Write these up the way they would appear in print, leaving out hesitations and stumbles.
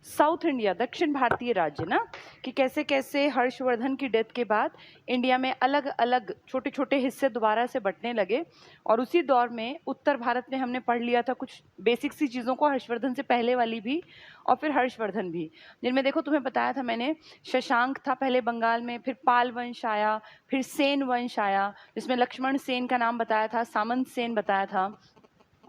South India, दक्षिण भारतीय राज्य ना, कि कैसे कैसे हर्षवर्धन की डेथ के बाद इंडिया में अलग अलग छोटे छोटे हिस्से दोबारा से बंटने लगे। और उसी दौर में उत्तर भारत में हमने पढ़ लिया था कुछ बेसिक सी चीज़ों को, हर्षवर्धन से पहले वाली भी और फिर हर्षवर्धन भी, जिनमें देखो तुम्हें बताया था मैंने, शशांक था पहले बंगाल में, फिर पाल वंश आया, फिर सेन वंश आया जिसमें लक्ष्मण सेन का नाम बताया था, सामंत सेन बताया था,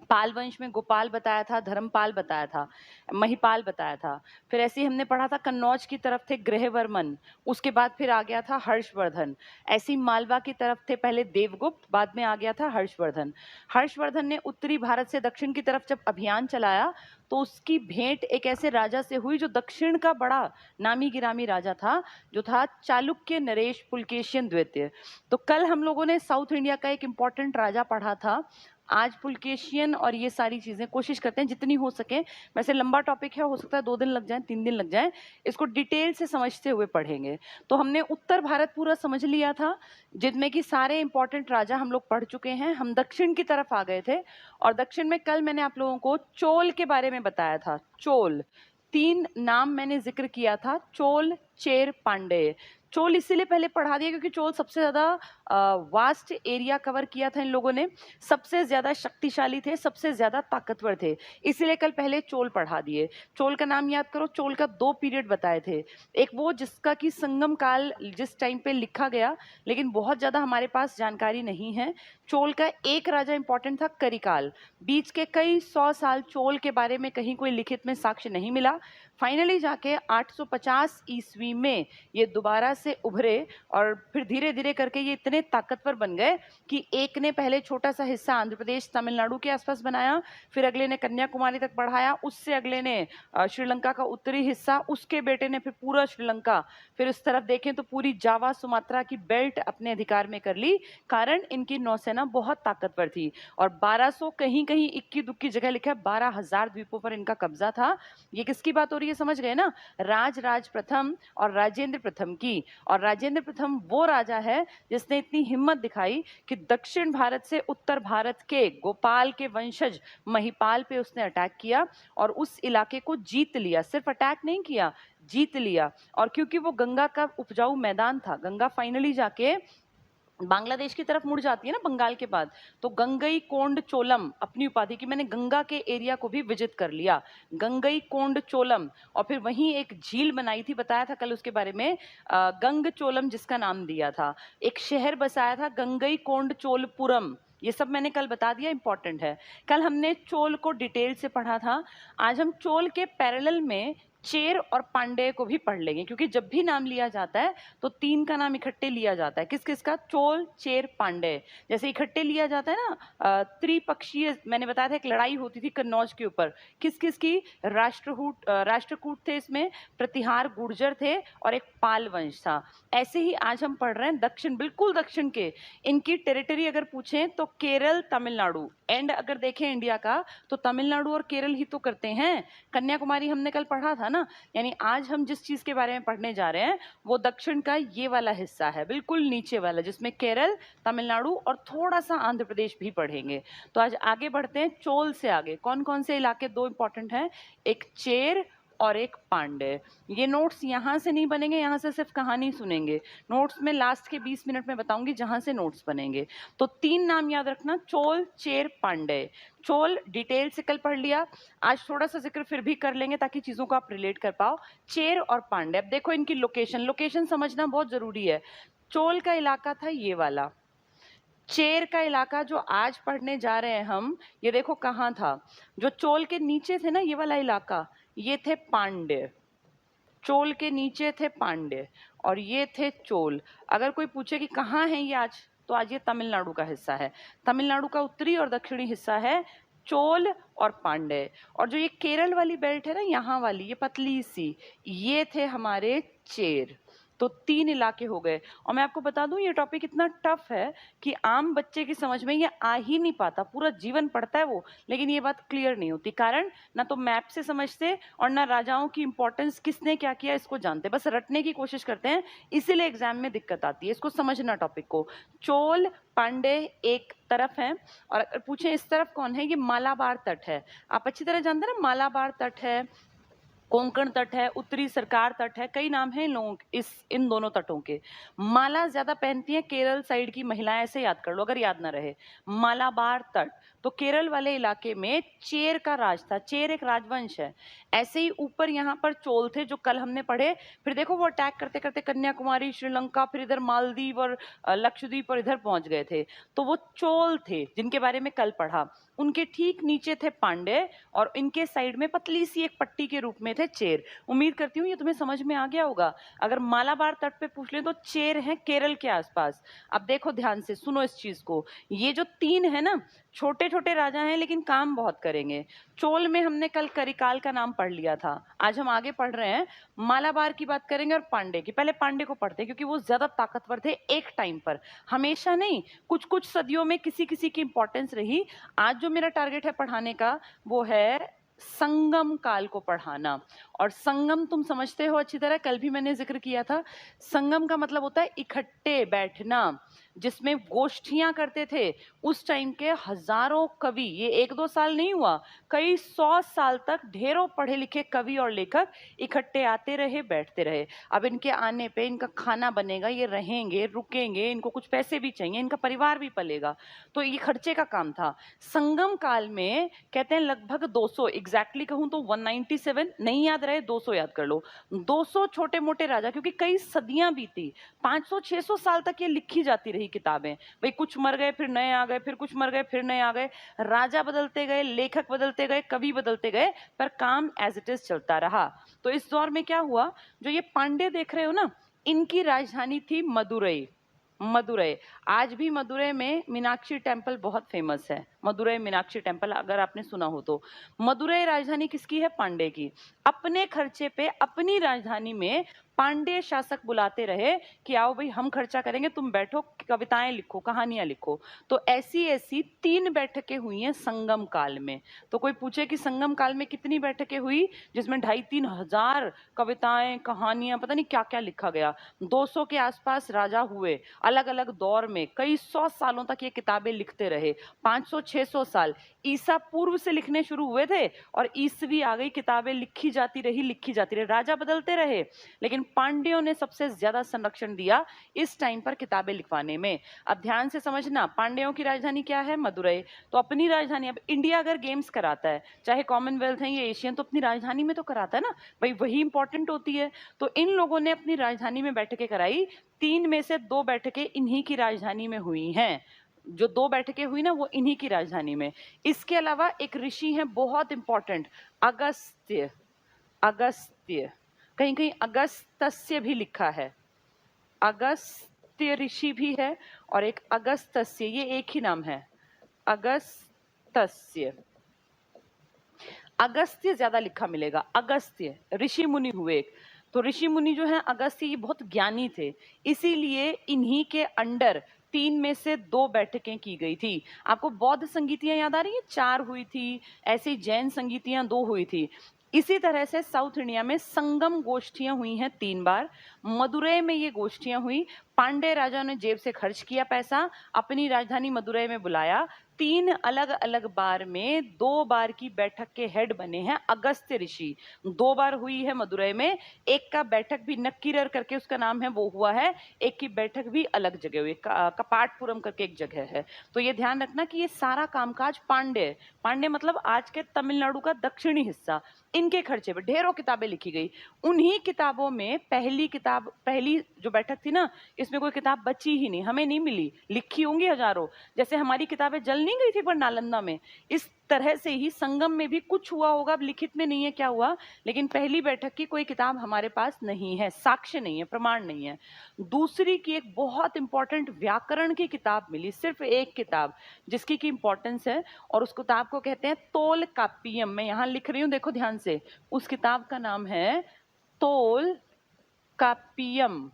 पाल वंश में गोपाल बताया था, धर्मपाल बताया था, महिपाल बताया था। फिर ऐसे ही हमने पढ़ा था कन्नौज की तरफ थे ग्रहवर्मन, उसके बाद फिर आ गया था हर्षवर्धन। ऐसी मालवा की तरफ थे पहले देवगुप्त, बाद में आ गया था हर्षवर्धन। हर्षवर्धन ने उत्तरी भारत से दक्षिण की तरफ जब अभियान चलाया तो उसकी भेंट एक ऐसे राजा से हुई जो दक्षिण का बड़ा नामी गिरामी राजा था, जो था चालुक्य नरेश पुलकेशियन द्वितीय। तो कल हम लोगों ने साउथ इंडिया का एक इंपॉर्टेंट राजा पढ़ा था, आज पुलकेशियन और ये सारी चीजें कोशिश करते हैं जितनी हो सके। वैसे लंबा टॉपिक है, हो सकता है 2 दिन लग जाए, 3 दिन लग जाए, इसको डिटेल से समझते हुए पढ़ेंगे। तो हमने उत्तर भारत पूरा समझ लिया था जिनमें कि सारे इंपॉर्टेंट राजा हम लोग पढ़ चुके हैं। हम दक्षिण की तरफ आ गए थे और दक्षिण में कल मैंने आप लोगों को चोल के बारे में बताया था। चोल, 3 नाम मैंने जिक्र किया था, चोल, चेर, पांड्य। चोल इसीलिए पहले पढ़ा दिया क्योंकि चोल सबसे ज्यादा वास्ट एरिया कवर किया था इन लोगों ने, सबसे ज्यादा शक्तिशाली थे, सबसे ज्यादा ताकतवर थे, इसीलिए कल पहले चोल पढ़ा दिए। चोल का नाम याद करो, चोल का 2 पीरियड बताए थे, एक वो जिसका कि संगम काल जिस टाइम पे लिखा गया लेकिन बहुत ज्यादा हमारे पास जानकारी नहीं है। चोल का एक राजा इंपॉर्टेंट था करिकाल, बीच के कई 100 साल चोल के बारे में कहीं कोई लिखित में साक्ष्य नहीं मिला। फाइनली जाके 850 ईस्वी में ये दोबारा से उभरे और फिर धीरे धीरे करके ये इतने ताकतवर बन गए कि एक ने पहले छोटा सा हिस्सा आंध्र प्रदेश तमिलनाडु के आसपास बनाया, फिर अगले ने कन्याकुमारी तक बढ़ाया, उससे अगले ने श्रीलंका का उत्तरी हिस्सा, उसके बेटे ने फिर पूरा श्रीलंका, फिर उस तरफ देखें तो पूरी जावा सुमात्रा की बेल्ट अपने अधिकार में कर ली, कारण इनकी नौसेना बहुत ताकतवर थी। और 1200 कहीं कहीं इक्की दुक्की जगह लिखा है 12,000 द्वीपों पर इनका कब्जा था। ये किसकी बात हो रही है समझ गए ना, राज प्रथम और राजेंद्र प्रथम की। और राजेंद्र प्रथम वो राजा है जिसने इतनी हिम्मत दिखाई कि दक्षिण भारत से उत्तर भारत के गोपाल के वंशज महिपाल पे उसने अटैक किया और उस इलाके को जीत लिया, सिर्फ अटैक नहीं किया, जीत लिया। और क्योंकि वो गंगा का उपजाऊ मैदान था, गंगा फाइनली जाके बांग्लादेश की तरफ मुड़ जाती है ना बंगाल के बाद, तो गंगई कोंड चोलम अपनी उपाधि की, मैंने गंगा के एरिया को भी विजिट कर लिया, गंगई कोंड चोलम। और फिर वहीं एक झील बनाई थी, बताया था कल उसके बारे में, गंग चोलम जिसका नाम दिया था, एक शहर बसाया था गंगई कोंड चोलपुरम, ये सब मैंने कल बता दिया, इंपॉर्टेंट है। कल हमने चोल को डिटेल से पढ़ा था, आज हम चोल के पैरेलल में चेर और पांड्य को भी पढ़ लेंगे, क्योंकि जब भी नाम लिया जाता है तो 3 का नाम इकट्ठे लिया जाता है, किस किस का, चोल, चेर, पांड्य। जैसे इकट्ठे लिया जाता है ना, त्रिपक्षीय, मैंने बताया था एक लड़ाई होती थी कन्नौज के ऊपर, किस किस की, राष्ट्रकूट थे इसमें, प्रतिहार गुर्जर थे और एक पाल वंश था। ऐसे ही आज हम पढ़ रहे हैं दक्षिण, बिल्कुल दक्षिण के, इनकी टेरिटरी अगर पूछें तो केरल, तमिलनाडु, एंड अगर देखें इंडिया का तो तमिलनाडु और केरल ही तो करते हैं। कन्याकुमारी हमने कल पढ़ा था ना, यानी आज हम जिस चीज के बारे में पढ़ने जा रहे हैं वो दक्षिण का ये वाला हिस्सा है, बिल्कुल नीचे वाला, जिसमें केरल, तमिलनाडु और थोड़ा सा आंध्र प्रदेश भी पढ़ेंगे। तो आज आगे बढ़ते हैं, चोल से आगे कौन कौन से इलाके 2 इंपॉर्टेंट हैं, एक चेर और एक पांड्य। ये नोट्स यहाँ से नहीं बनेंगे, यहाँ से सिर्फ कहानी सुनेंगे, नोट्स में लास्ट के 20 मिनट में बताऊंगी जहां से नोट्स बनेंगे। तो 3 नाम याद रखना, चोल, चेर, पांड्य। चोल डिटेल से कल पढ़ लिया, आज थोड़ा सा जिक्र फिर भी कर लेंगे ताकि चीजों को आप रिलेट कर पाओ। चेर और पांड्य, अब देखो इनकी लोकेशन समझना बहुत जरूरी है। चोल का इलाका था ये वाला, चेर का इलाका जो आज पढ़ने जा रहे हैं हम, ये देखो कहाँ था, जो चोल के नीचे थे ना ये वाला इलाका, ये थे पांड्य, चोल के नीचे थे पांड्य और ये थे चोल। अगर कोई पूछे कि कहाँ है ये आज, तो आज ये तमिलनाडु का हिस्सा है, तमिलनाडु का उत्तरी और दक्षिणी हिस्सा है चोल और पांड्य। और जो ये केरल वाली बेल्ट है ना, यहाँ वाली ये पतली सी, ये थे हमारे चेर। तो 3 इलाके हो गए। और मैं आपको बता दूं ये टॉपिक इतना टफ है कि आम बच्चे की समझ में ये आ ही नहीं पाता, पूरा जीवन पढ़ता है वो, लेकिन ये बात क्लियर नहीं होती, कारण ना तो मैप से समझते और ना राजाओं की इंपॉर्टेंस किसने क्या किया इसको जानते, बस रटने की कोशिश करते हैं, इसीलिए एग्जाम में दिक्कत आती है। इसको समझना टॉपिक को, चोल पांड्य एक तरफ है, और अगर पूछे इस तरफ कौन है, ये मालाबार तट है, आप अच्छी तरह जानते हैं ना मालाबार तट है, कोंकण तट है, उत्तरी सरकार तट है, कई नाम हैं इन लोगों इन दोनों तटों के। माला ज्यादा पहनती हैं केरल साइड की महिलाएं, ऐसे याद कर लो अगर याद ना रहे। मालाबार तट, तो केरल वाले इलाके में चेर का राज था। चेर एक राजवंश है। ऐसे ही ऊपर यहाँ पर चोल थे जो कल हमने पढ़े। फिर देखो वो अटैक करते करते कन्याकुमारी, श्रीलंका, फिर इधर मालदीव और लक्षद्वीप और इधर पहुंच गए थे। तो वो चोल थे जिनके बारे में कल पढ़ा। उनके ठीक नीचे थे पांडे और इनके साइड में पतली सी एक पट्टी के रूप में थे चेर। उम्मीद करती हूँ ये तुम्हें समझ में आ गया होगा। अगर मालाबार तट पे पूछ ले तो चेर है केरल के आसपास। अब देखो ध्यान से सुनो इस चीज को। ये जो तीन है ना, छोटे छोटे राजा हैं लेकिन काम बहुत करेंगे। चोल में हमने कल करिकाल का नाम पढ़ लिया था। आज हम आगे पढ़ रहे हैं, मालाबार की बात करेंगे और पांडे की। पहले पांडे को पढ़ते हैं क्योंकि वो ज्यादा ताकतवर थे एक टाइम पर, हमेशा नहीं, कुछ कुछ सदियों में किसी किसी की इंपॉर्टेंस रही। आज जो मेरा टारगेट है पढ़ाने का वो है संगम काल को पढ़ाना। और संगम तुम समझते हो अच्छी तरह, कल भी मैंने जिक्र किया था। संगम का मतलब होता है इकट्ठे बैठना, जिसमें गोष्ठियां करते थे उस टाइम के हजारों कवि। ये एक दो साल नहीं हुआ, कई 100 साल तक ढेरों पढ़े लिखे कवि और लेखक इकट्ठे आते रहे, बैठते रहे। अब इनके आने पे इनका खाना बनेगा, ये रहेंगे, रुकेंगे, इनको कुछ पैसे भी चाहिए, इनका परिवार भी पलेगा, तो ये खर्चे का काम था। संगम काल में कहते हैं लगभग 200, एग्जैक्टली कहूं तो 197, नहीं याद रहे 200 याद कर लो। 200 छोटे मोटे राजा, क्योंकि कई सदियां बीती, 500-600 साल तक ये लिखी जाती रही किताबें। भाई कुछ मर गए फिर नए आ गए, फिर कुछ मर गए फिर नए आ गए, राजा बदलते गए, लेखक बदलते गए, कवि बदलते गए, पर काम एज इट इज चलता रहा। तो इस दौर में क्या हुआ, जो ये पांडे देख रहे हो ना, इनकी राजधानी थी मदुरई। मदुरई, आज भी मदुरई में मीनाक्षी टेम्पल बहुत फेमस है। मदुरई मीनाक्षी टेम्पल अगर आपने सुना हो तो। मदुरई राजधानी किसकी है, पांडे की। अपने खर्चे पे अपनी राजधानी में पांडे शासक बुलाते रहे कि आओ भाई हम खर्चा करेंगे, तुम बैठो, कविताएं लिखो, कहानियां लिखो। तो ऐसी ऐसी 3 बैठकें हुई हैं संगम काल में। तो कोई पूछे कि संगम काल में कितनी बैठकें हुई, जिसमें 2,500-3 हजार कविताएं, कहानियां, पता नहीं क्या क्या लिखा गया। 200 के आसपास राजा हुए, अलग अलग दौर में कई 100 सालों तक ये किताबें लिखते रहे। 500-600 साल ईसा पूर्व से लिखने शुरू हुए थे और ईसवी आ गई, किताबें लिखी जाती रही, लिखी जाती रही, राजा बदलते रहे, लेकिन पांड्यों ने सबसे ज्यादा संरक्षण दिया इस टाइम पर किताबें लिखवाने में। अब ध्यान से समझना, पांड्यों की राजधानी क्या है, मदुरई। तो अपनी राजधानी, अब इंडिया अगर गेम्स कराता है, चाहे कॉमनवेल्थ है या एशियन, तो अपनी राजधानी में तो कराता है ना भाई, वही इंपॉर्टेंट होती है। तो इन लोगों ने अपनी राजधानी में बैठकें कराई। 3 में से 2 बैठकें इन्हीं की राजधानी में हुई हैं। जो 2 बैठकें हुई ना, वो इन्हीं की राजधानी में। इसके अलावा एक ऋषि हैं बहुत इंपॉर्टेंट, अगस्त्य। अगस्त्य, कहीं कहीं अगस्तस्य भी लिखा है। अगस्त्य ऋषि भी है और एक अगस्तस्य, ये एक ही नाम है, अगस्तस्य। अगस्त्य ज्यादा लिखा मिलेगा। अगस्त्य ऋषि मुनि हुए एक। तो ऋषि मुनि जो है अगस्त्य, ये बहुत ज्ञानी थे, इसीलिए इन्हीं के अंडर 3 में से 2 बैठकें की गई थी। आपको बौद्ध संगीतियां याद आ रही है, 4 हुई थी, ऐसी जैन संगीतियां 2 हुई थी। इसी तरह से साउथ इंडिया में संगम गोष्ठियां हुई हैं 3 बार। मदुरई में ये गोष्ठियां हुई, पांडे राजा ने जेब से खर्च किया पैसा, अपनी राजधानी मदुरई में बुलाया। 3 अलग अलग बार में 2 बार की बैठक के हेड बने हैं अगस्त्य ऋषि। 2 बार हुई है मदुरई में, एक का बैठक भी नक्कीरर करके उसका नाम है वो हुआ है, एक की बैठक भी अलग जगह हुई, कपाटपुरम करके एक जगह है। तो ये ध्यान रखना कि ये सारा कामकाज पांडे, पांडे मतलब आज के तमिलनाडु का दक्षिणी हिस्सा, इनके खर्चे पे ढेरों किताबें लिखी गई। उन्हीं किताबों में पहली किताब, पहली जो बैठक थी ना, इसमें कोई किताब बची ही नहीं, हमें नहीं मिली, लिखी होंगी हजारों। जैसे हमारी किताबें जल नहीं गई थी पर नालंदा में, इस तरह से ही संगम में भी कुछ हुआ होगा, अब लिखित में नहीं है क्या हुआ, लेकिन पहली बैठक की कोई किताब हमारे पास नहीं है, साक्ष्य नहीं है, प्रमाण नहीं है। दूसरी की एक बहुत इंपॉर्टेंट व्याकरण की किताब मिली, सिर्फ एक किताब जिसकी की इंपॉर्टेंस है, और उस किताब को कहते हैं तोल कापियम। मैं यहां लिख रही हूं, देखो ध्यान से, उस किताब का नाम है तोल कापियम।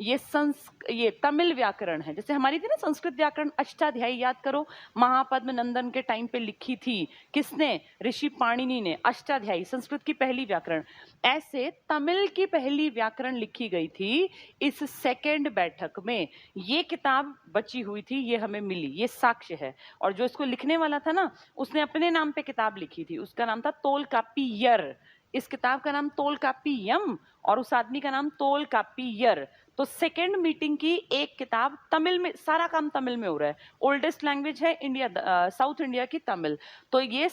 ये तमिल व्याकरण है, जैसे हमारी थी ना संस्कृत व्याकरण अष्टाध्यायी, याद करो, महापद्म नंदन के टाइम पे लिखी थी, किसने, ऋषि पाणिनि ने, अष्टाध्यायी संस्कृत की पहली व्याकरण। ऐसे तमिल की पहली व्याकरण लिखी गई थी इस सेकेंड बैठक में। ये किताब बची हुई थी, ये हमें मिली, ये साक्ष्य है। और जो इसको लिखने वाला था ना, उसने अपने नाम पे किताब लिखी थी, उसका नाम था तोलकापियर। इस किताब का नाम तोलकाप्पियम और उस आदमी का नाम तोलकाप्पियर। तो सेकेंड मीटिंग की एक किताब तमिल में, सारा काम तमिल में हो रहा है। ओल्डेस्ट लैंग्वेज है इंडिया, साउथ इंडिया की तमिल। तो ये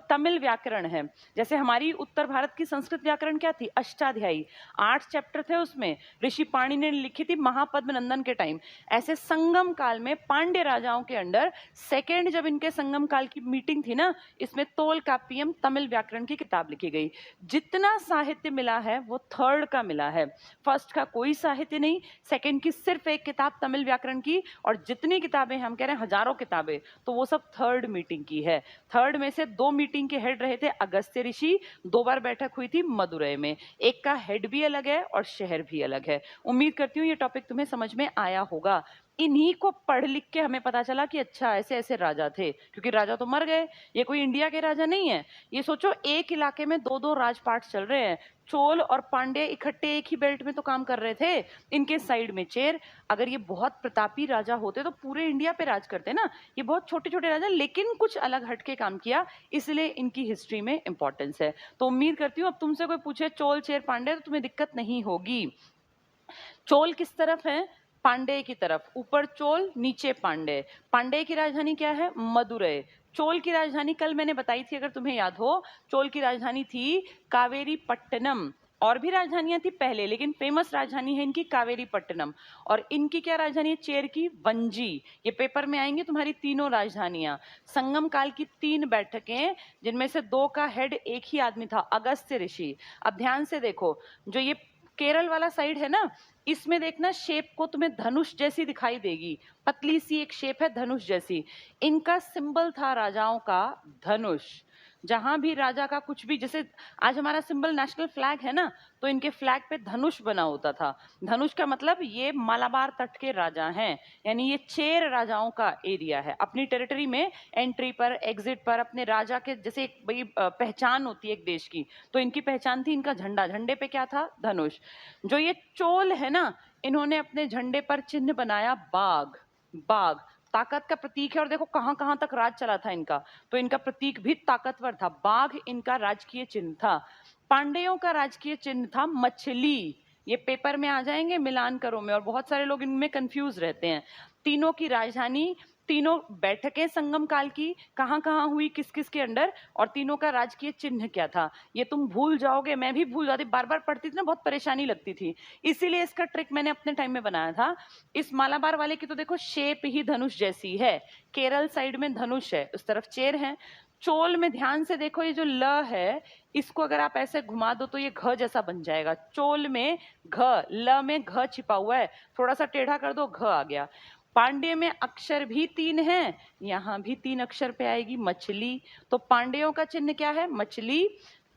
तमिल व्याकरण है। जैसे हमारी उत्तर भारत की संस्कृत व्याकरण क्या थी, अष्टाध्यायी, 8 चैप्टर थे उसमें, ऋषि पाणिनि ने लिखी थी महापद्म नंदन के टाइम। ऐसे संगम काल में पांड्य राजाओं के अंडर सेकेंड जब इनके संगम काल की मीटिंग थी ना, इसमें तोलकाप्पियम तमिल व्याकरण की किताब लिखी गई। जितना साहित्य मिला है वो थर्ड का मिला है, फर्स्ट का कोई साहित्य नहीं, सेकंड की सिर्फ एक किताब तमिल व्याकरण की, और जितनी किताबें हम कह रहे हैं हजारों किताबें, तो वो सब थर्ड मीटिंग की है। थर्ड में से 2 मीटिंग के हेड रहे थे अगस्त्य ऋषि, 2 बार बैठक हुई थी मदुरै में, एक का हेड भी अलग है और शहर भी अलग है। उम्मीद करती हूँ ये टॉपिक तुम्हें समझ में आया होगा। इन्हीं को पढ़ लिख के हमें पता चला कि अच्छा ऐसे ऐसे राजा थे, क्योंकि राजा तो मर गए, ये कोई इंडिया के राजा नहीं है। ये सोचो एक इलाके में 2-2 राजपाट चल रहे हैं, चोल और पांड्य इकट्ठे एक ही बेल्ट में तो काम कर रहे थे, इनके साइड में चेर। अगर ये बहुत प्रतापी राजा होते तो पूरे इंडिया पे राज करते ना, ये बहुत छोटे छोटे राजा, लेकिन कुछ अलग हटके काम किया, इसलिए इनकी हिस्ट्री में इंपॉर्टेंस है। तो उम्मीद करती हूँ अब तुमसे कोई पूछे चोल चेर पांड्य तो तुम्हें दिक्कत नहीं होगी। चोल किस तरफ है, पांड्य की तरफ, ऊपर चोल नीचे पांड्य। पांड्य की राजधानी क्या है, मदुरै। चोल की राजधानी कल मैंने बताई थी अगर तुम्हें याद हो, चोल की राजधानी थी कावेरी पट्टनम। और भी राजधानियां थी पहले, लेकिन फेमस राजधानी है इनकी कावेरी पट्टनम। और इनकी क्या राजधानी है, चेर की वंजी। ये पेपर में आएंगे तुम्हारी तीनों राजधानियां। संगम काल की 3 बैठकें, जिनमें से 2 का हेड एक ही आदमी था, अगस्त्य ऋषि। अब ध्यान से देखो, जो ये केरल वाला साइड है ना, इसमें देखना शेप को तुम्हें धनुष जैसी दिखाई देगी, पतली सी एक शेप है धनुष जैसी। इनका सिंबल था राजाओं का धनुष। जहां भी राजा का कुछ भी, जैसे आज हमारा सिंबल नेशनल फ्लैग है ना, तो इनके फ्लैग पे धनुष बना होता था। धनुष का मतलब ये मालाबार तट के राजा हैं, यानी ये चेर राजाओं का एरिया है। अपनी टेरिटरी में एंट्री पर, एग्जिट पर अपने राजा के, जैसे एक भाई पहचान होती है एक देश की, तो इनकी पहचान थी इनका झंडा, झंडे पे क्या था, धनुष। जो ये चोल है ना, इन्होंने अपने झंडे पर चिन्ह बनाया बाघ। बाघ ताकत का प्रतीक है, और देखो कहां कहां तक राज चला था इनका, तो इनका प्रतीक भी ताकतवर था। बाघ इनका राजकीय चिन्ह था। पांड्यों का राजकीय चिन्ह था मछली। ये पेपर में आ जाएंगे मिलान करो में, और बहुत सारे लोग इनमें कंफ्यूज रहते हैं। तीनों की राजधानी, तीनों बैठकें संगम काल की कहां कहां हुई, किस किस के अंडर, और तीनों का राजकीय चिन्ह क्या था, ये तुम भूल जाओगे। मैं भी भूल जाती, बार बार पढ़ती थी ना, बहुत परेशानी लगती थी, इसीलिए इसका ट्रिक मैंने अपने टाइम में बनाया था। इस मालाबार वाले की तो देखो शेप ही धनुष जैसी है, केरल साइड में धनुष है, उस तरफ चेर है। चोल में ध्यान से देखो, ये जो ल है, इसको अगर आप ऐसे घुमा दो तो ये घ जैसा बन जाएगा। चोल में घ, ल में घ छिपा हुआ है, थोड़ा सा टेढ़ा कर दो घ आ गया। पांड्य में अक्षर भी 3 हैं, यहां भी 3 अक्षर पे आएगी मछली। तो पांड्यों का चिन्ह क्या है, मछली।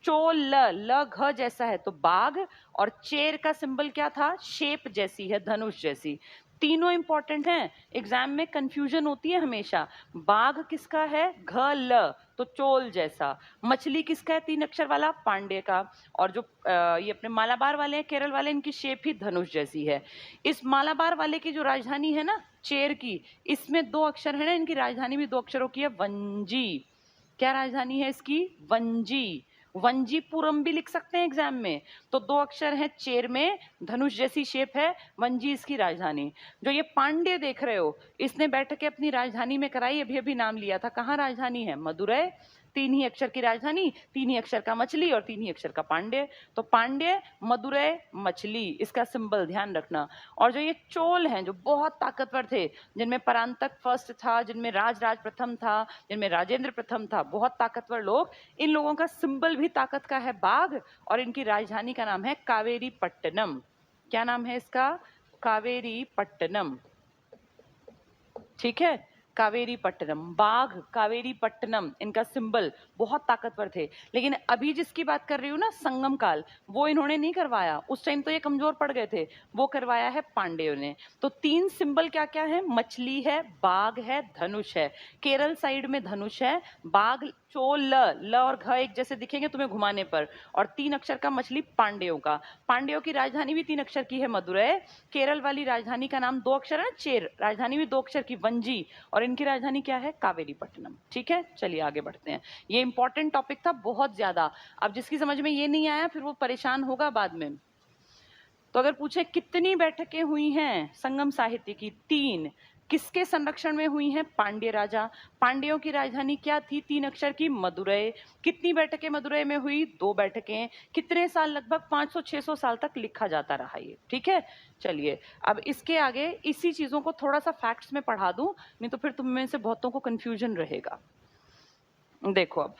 चोल ल घ जैसा है तो बाघ, और चेर का सिंबल क्या था, शेप जैसी है, धनुष जैसी। तीनों इंपॉर्टेंट हैं, एग्जाम में कंफ्यूजन होती है हमेशा। बाघ किसका है, घ ल, तो चोल जैसा। मछली किसका है, 3 अक्षर वाला, पांड्य का। और जो ये अपने मालाबार वाले हैं, केरल वाले, इनकी शेप ही धनुष जैसी है। इस मालाबार वाले की जो राजधानी है ना चेर की, इसमें 2 अक्षर है ना, इनकी राजधानी भी 2 अक्षरों की है, वंजी। क्या राजधानी है इसकी, वंजी। वंजीपुरम भी लिख सकते हैं एग्जाम में। तो 2 अक्षर हैं चेर में, धनुष जैसी शेप है, वंजी इसकी राजधानी। जो ये पांड्य देख रहे हो, इसने बैठ के अपनी राजधानी में कराई, अभी अभी नाम लिया था, कहाँ राजधानी है, मदुरै। 3 ही अक्षर की राजधानी, 3 ही अक्षर का मछली और 3 ही अक्षर का पांड्य। तो पांड्य, मदुरै, मछली, इसका सिंबल ध्यान रखना। और जो ये चोल हैं, जो बहुत ताकतवर थे, जिनमें परांतक फर्स्ट था, जिनमें राज प्रथम था, जिनमें राजेंद्र प्रथम था, बहुत ताकतवर लोग, इन लोगों का सिंबल भी ताकत का है बाघ, और इनकी राजधानी का नाम है कावेरी पट्टनम। क्या नाम है इसका, कावेरी पट्टनम। ठीक है, कावेरी पट्टनम, बाघ कावेरी पट्टनम, इनका सिंबल, बहुत ताकतवर थे। लेकिन अभी जिसकी बात कर रही हूँ ना, संगम काल, वो इन्होंने नहीं करवाया, उस टाइम तो ये कमजोर पड़ गए थे, वो करवाया है पांड्यों ने। तो 3 सिंबल क्या क्या है, मछली है, बाघ है, धनुष है। केरल साइड में धनुष है, बाघ चोल, ल और घ एक जैसे दिखेंगे तुम्हें घुमाने पर, और 3 अक्षर का मछली पांड्यों का। पांड्यों की राजधानी भी 3 अक्षर की है, मदुरै। केरल वाली राजधानी का नाम 2 अक्षर है, चेर। राजधानी भी 2 अक्षर की, वंजी। और इनकी राजधानी क्या है? कावेरीपट्टनम। ठीक है, चलिए आगे बढ़ते हैं। ये इंपॉर्टेंट टॉपिक था बहुत ज्यादा। अब जिसकी समझ में ये नहीं आया फिर वो परेशान होगा बाद में। तो अगर पूछे कितनी बैठकें हुई हैं संगम साहित्य की? 3। किसके संरक्षण में हुई हैं? पांड्य राजा। पांड्यों की राजधानी क्या थी? 3 अक्षर की, मदुरै। कितनी बैठकें मदुरै में हुई? 2 बैठकें। कितने साल? लगभग 500-600 साल तक लिखा जाता रहा ये। ठीक है, चलिए अब इसके आगे इसी चीजों को थोड़ा सा फैक्ट्स में पढ़ा दूं, नहीं तो फिर तुम में से बहुतों को कंफ्यूजन रहेगा। देखो अब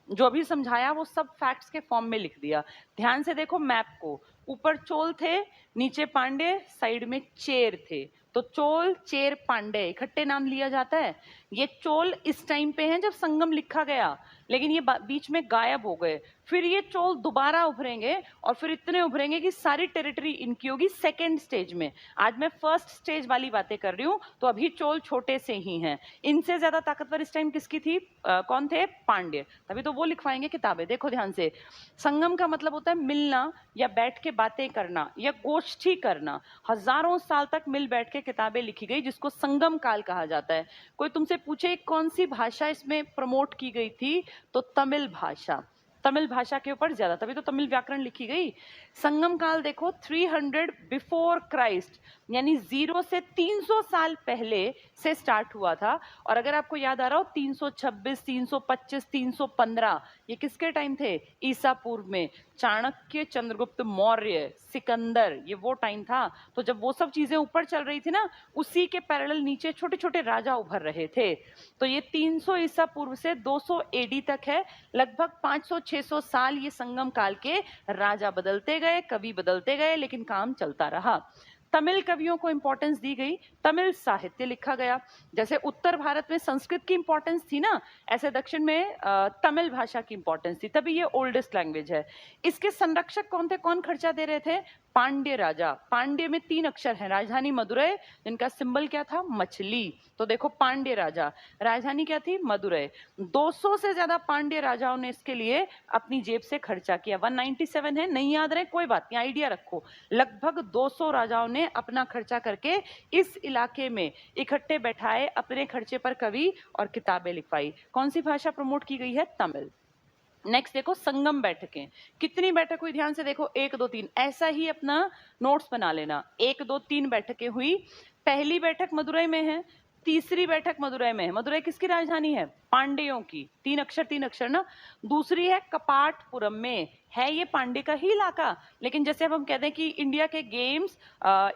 जो अभी समझाया वो सब फैक्ट्स के फॉर्म में लिख दिया। ध्यान से देखो मैप को, ऊपर चोल थे, नीचे पांडे, साइड में चेर थे। तो चोल, चेर, पांडे इकट्ठे नाम लिया जाता है। ये चोल इस टाइम पे हैं जब संगम लिखा गया, लेकिन ये बीच में गायब हो गए। फिर ये चोल दोबारा उभरेंगे और फिर इतने उभरेंगे कि सारी टेरिटरी इनकी होगी सेकेंड स्टेज में। आज मैं फर्स्ट स्टेज वाली बातें कर रही हूँ, तो अभी चोल छोटे से ही हैं। इनसे ज्यादा ताकतवर इस टाइम किसकी थी? कौन थे? पांड्य। तभी तो वो लिखवाएंगे किताबें। देखो ध्यान से, संगम का मतलब होता है मिलना या बैठ के बातें करना या गोष्ठी करना। हजारों साल तक मिल बैठ के किताबें लिखी गई, जिसको संगम काल कहा जाता है। कोई तुमसे पूछे कौन सी भाषा इसमें प्रमोट की गई थी, तो तमिल भाषा। तमिल भाषा के ऊपर ज्यादा, तभी तो तमिल व्याकरण लिखी गई। संगम काल देखो 300 बिफोर क्राइस्ट, यानी 0 से 300 साल पहले से स्टार्ट हुआ था। और अगर आपको याद आ रहा हो 326, 325, 315 ये किसके टाइम थे? ईसा पूर्व में। चाणक्य, चंद्रगुप्त मौर्य, सिकंदर, ये वो टाइम था। तो जब वो सब चीजें ऊपर चल रही थी ना, उसी के पैरेलल नीचे छोटे छोटे राजा उभर रहे थे। तो ये 300 ईसा पूर्व से 200 एडी तक है। लगभग 500-600 साल ये संगम काल के राजा बदलते गए, कवि बदलते गए, लेकिन काम चलता रहा। तमिल कवियों को इंपॉर्टेंस दी गई, तमिल साहित्य लिखा गया। जैसे उत्तर भारत में संस्कृत की इंपॉर्टेंस थी ना, ऐसे दक्षिण में तमिल भाषा की इंपॉर्टेंस थी, तभी ये ओल्डेस्ट लैंग्वेज है। इसके संरक्षक कौन थे? कौन खर्चा दे रहे थे? पांड्य राजा। पांड्य में 3 अक्षर हैं, राजधानी मदुरै, जिनका सिंबल क्या था? मछली। तो देखो पांड्य राजा, राजधानी क्या थी? मदुरै। 200 से ज्यादा पांड्य राजाओं ने इसके लिए अपनी जेब से खर्चा किया। 197 है, नहीं याद रहे कोई बात नहीं, आइडिया रखो। लगभग 200 राजाओं ने अपना खर्चा करके इस इलाके में इकट्ठे बैठाए, अपने खर्चे पर कवि और किताबें लिखवाई। कौन सी भाषा प्रमोट की गई है? तमिल। नेक्स्ट देखो संगम बैठकें, कितनी बैठक हुई? ध्यान से देखो, 1 2 3, ऐसा ही अपना नोट्स बना लेना। 1 2 3 बैठकें हुई। पहली बैठक मदुरै में है, तीसरी बैठक मदुरै में है। मदुरै किसकी राजधानी है? पांड्यों की। 3 अक्षर 3 अक्षर ना। दूसरी है कपाटपुरम में, है ये पांडे का ही इलाका, लेकिन जैसे अब हम कहते हैं कि इंडिया के गेम्स,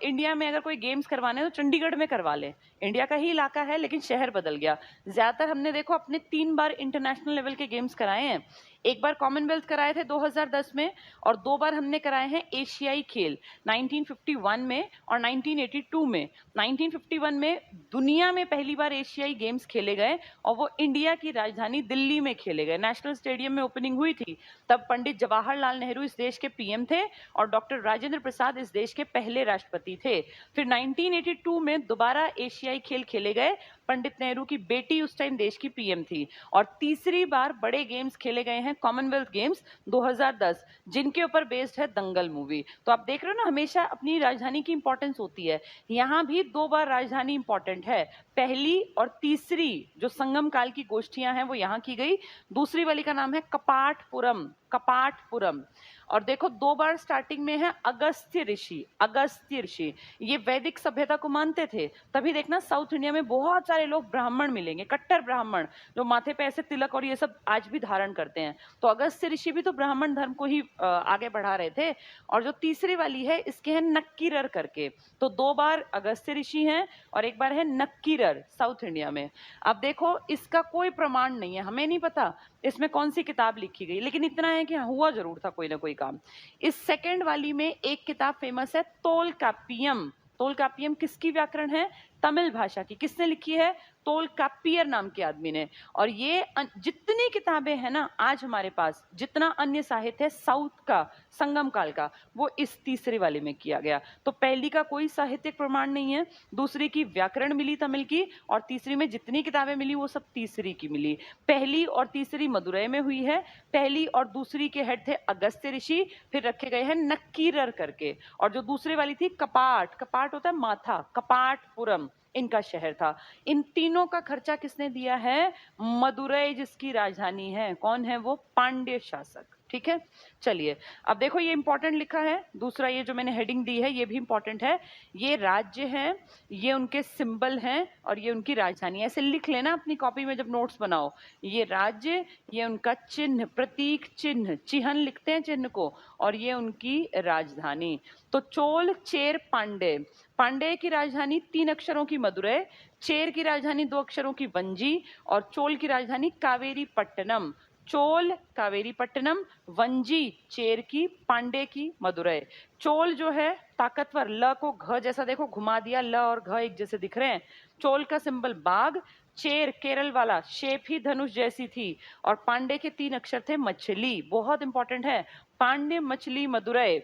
इंडिया में अगर कोई गेम्स करवाने हैं तो चंडीगढ़ में करवा ले, इंडिया का ही इलाका है, लेकिन शहर बदल गया। ज्यादातर हमने देखो अपने 3 बार इंटरनेशनल लेवल के गेम्स कराए हैं। एक बार कॉमनवेल्थ कराए थे 2010 में, और 2 बार हमने कराए हैं एशियाई खेल, 1951 में और 1982 में। 1951 में दुनिया में पहली बार एशियाई गेम्स खेले गए, और वो इंडिया की राजधानी दिल्ली में खेले गए। नेशनल स्टेडियम में ओपनिंग हुई थी। तब पंडित जवाहरलाल नेहरू इस देश के पीएम थे और डॉक्टर राजेंद्र प्रसाद इस देश के पहले राष्ट्रपति थे। फिर 1982 में दोबारा एशियाई खेल खेले गए, पंडित नेहरू की बेटी उस टाइम देश की पीएम थी। और तीसरी बार बड़े गेम्स खेले गए हैं, कॉमनवेल्थ गेम्स 2010, जिनके ऊपर बेस्ड है दंगल मूवी। तो आप देख रहे हो ना, हमेशा अपनी राजधानी की इंपॉर्टेंस होती है। यहाँ भी 2 बार राजधानी इंपॉर्टेंट है। पहली और तीसरी जो संगम काल की गोष्ठियां हैं वो यहाँ की गई। दूसरी वाली का नाम है कपाटपुरम, कपाटपुरम। और देखो 2 बार स्टार्टिंग में है अगस्त्य ऋषि, अगस्त्य ऋषि। ये वैदिक सभ्यता को मानते थे, तभी देखना साउथ इंडिया में बहुत सारे लोग ब्राह्मण मिलेंगे, कट्टर ब्राह्मण, जो माथे पे ऐसे तिलक और ये सब आज भी धारण करते हैं। तो अगस्त्य ऋषि भी तो ब्राह्मण धर्म को ही आगे बढ़ा रहे थे। और जो तीसरी वाली है इसके है नक्कीरर करके। तो 2 बार अगस्त्य ऋषि हैं और 1 बार है नक्कीरर साउथ इंडिया में। अब देखो इसका कोई प्रमाण नहीं है, हमें नहीं पता इसमें कौन सी किताब लिखी गई, लेकिन इतना है कि हुआ जरूर था कोई ना कोई काम। इस सेकंड वाली में एक किताब फेमस है, तोलकाप्पियम। तोलकाप्पियम किसकी व्याकरण है? तमिल भाषा की। किसने लिखी है? तोलकाप्पियर नाम के आदमी ने। और ये जितनी किताबें हैं ना आज हमारे पास, जितना अन्य साहित्य है साउथ का, संगम काल का, वो इस तीसरे वाले में किया गया। तो पहली का कोई साहित्यिक प्रमाण नहीं है, दूसरी की व्याकरण मिली तमिल की, और तीसरी में जितनी किताबें मिली वो सब तीसरी की मिली। पहली और तीसरी मदुरै में हुई है। पहली और दूसरी के हेड थे अगस्त्य ऋषि, फिर रखे गए हैं नक्कीरर करके। और जो दूसरे वाली थी कपाट, कपाट होता है माथा, कपाटपुरम इनका शहर था। इन तीनों का खर्चा किसने दिया है? मदुरै जिसकी राजधानी है। कौन है वो? पांड्य शासक। ठीक है, चलिए अब देखो ये इंपॉर्टेंट लिखा है। दूसरा ये जो मैंने हेडिंग दी है ये भी इंपॉर्टेंट है। ये राज्य हैं, ये उनके सिंबल हैं, और ये उनकी राजधानी है। ऐसे लिख लेना अपनी कॉपी में जब नोट्स बनाओ। ये राज्य, ये उनका चिन्ह, प्रतीक चिन्ह, चिन्ह लिखते हैं चिन्ह को, और ये उनकी राजधानी। तो चोल, चेर, पांडे। पांडे की राजधानी 3 अक्षरों की मदुरै, चेर की राजधानी 2 अक्षरों की वंजी, और चोल की राजधानी कावेरी पट्टनम। चोल कावेरी पट्टनम, वंजी चेर की, पांडे की मदुरै। चोल जो है ताकतवर, ल को घ जैसा देखो घुमा दिया, ल और घ एक जैसे दिख रहे हैं। चोल का सिंबल बाघ। चेर केरल वाला, शेप ही धनुष जैसी थी। और पांडे के 3 अक्षर थे मछली, बहुत इंपॉर्टेंट है। पांडे मछली मदुरै।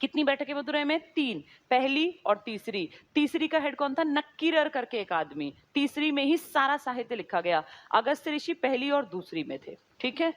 कितनी बैठकें मदुरै में? 3, पहली और तीसरी। तीसरी का हेड कौन था? नक्कीरर करके एक आदमी। तीसरी में ही सारा साहित्य लिखा गया। अगस्त्य ऋषि पहली और दूसरी में थे। ठीक है,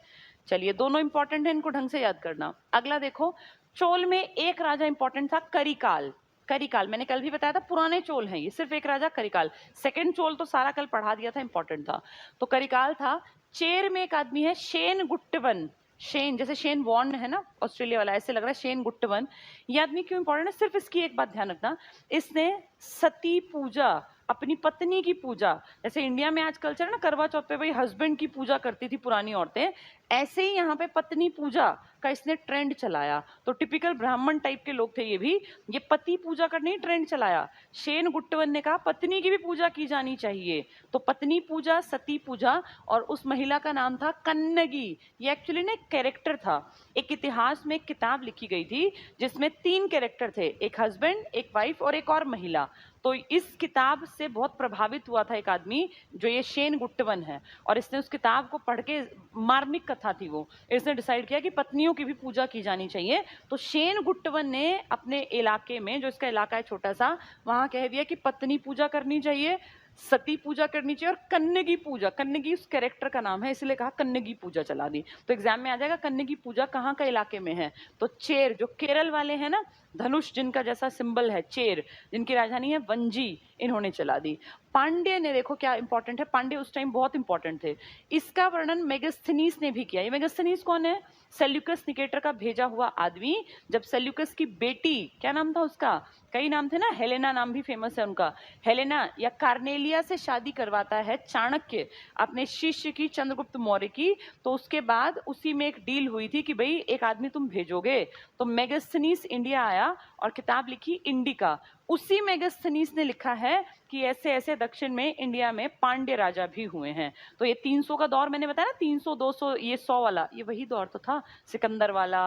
चलिए दोनों इंपॉर्टेंट है, इनको ढंग से याद करना। अगला देखो, चोल में एक राजा इंपॉर्टेंट था, करिकाल। करिकाल मैंने कल भी बताया था, पुराने चोल हैं ये, सिर्फ एक राजा करिकाल। सेकंड चोल तो सारा कल पढ़ा दिया था, इंपॉर्टेंट था। तो करिकाल था। चेर में एक आदमी है शेन गुट्टवन। शेन जैसे शेन वॉर्न है ना ऑस्ट्रेलिया वाला, ऐसे लग रहा है शेन गुट्टवन। ये आदमी क्यों इंपॉर्टेंट है? सिर्फ इसकी एक बात ध्यान रखना, इसने सती पूजा, अपनी पत्नी की पूजा, जैसे इंडिया में आज कल्चर है ना करवा चौथ पे भाई हस्बैंड की पूजा करती थी पुरानी औरतें, ऐसे ही यहाँ पे पत्नी पूजा का इसने ट्रेंड चलाया। तो टिपिकल ब्राह्मण टाइप के लोग थे ये भी, ये पति पूजा का नहीं ट्रेंड चलाया। शेन गुट्टवन ने कहा पत्नी की भी पूजा की जानी चाहिए, तो पत्नी पूजा, सती पूजा, और उस महिला का नाम था कन्नगी। ये एक्चुअली ना एक कैरेक्टर था। एक इतिहास में एक किताब लिखी गई थी जिसमें 3 कैरेक्टर थे, एक हस्बैंड, एक वाइफ और एक और महिला। तो इस किताब से बहुत प्रभावित हुआ था एक आदमी जो ये शेन गुट्टवन है, और इसने उस किताब को पढ़ के, मार्मिक कथा थी वो, इसने डिसाइड किया कि पत्नियों की भी पूजा की जानी चाहिए। तो शेन गुट्टवन ने अपने इलाके में, जो इसका इलाका है छोटा सा, वहां कह दिया कि पत्नी पूजा करनी चाहिए, सती पूजा करनी चाहिए, और कन्नगी पूजा, कन्नगी उस कैरेक्टर का नाम है इसलिए कहा कन्नगी पूजा चला दी। तो एग्जाम में आ जाएगा कन्नगी पूजा कहाँ का इलाके में है? तो चेर, जो केरल वाले हैं ना, धनुष जिनका जैसा सिंबल है, चेर, जिनकी राजधानी है वंजी, इन्होंने चला दी। पांड्य ने, देखो क्या इंपॉर्टेंट है, पांड्य उस टाइम बहुत इंपॉर्टेंट थे। इसका वर्णन मेगस्थनीज ने भी किया। ये मेगस्थनीज कौन है? सेल्यूकस निकेटर का भेजा हुआ आदमी। जब सेल्यूकस की बेटी, क्या नाम था उसका, कई नाम थे ना, हेलेना नाम भी फेमस है उनका, हेलेना या कार्नेलिया से शादी करवाता है चाणक्य अपने शिष्य की, चंद्रगुप्त मौर्य की। तो उसके बाद उसी में एक डील हुई थी कि भाई एक आदमी तुम भेजोगे। तो मेगस्थनीज इंडिया आया और किताब लिखी इंडिका। उसी मेगस्थनीज ने लिखा है कि ऐसे ऐसे दक्षिण में इंडिया में पांड्य राजा भी हुए हैं। तो ये 300 का दौर मैंने बताया ना, 300 200 ये 100 वाला, ये वही दौर तो था, सिकंदर वाला,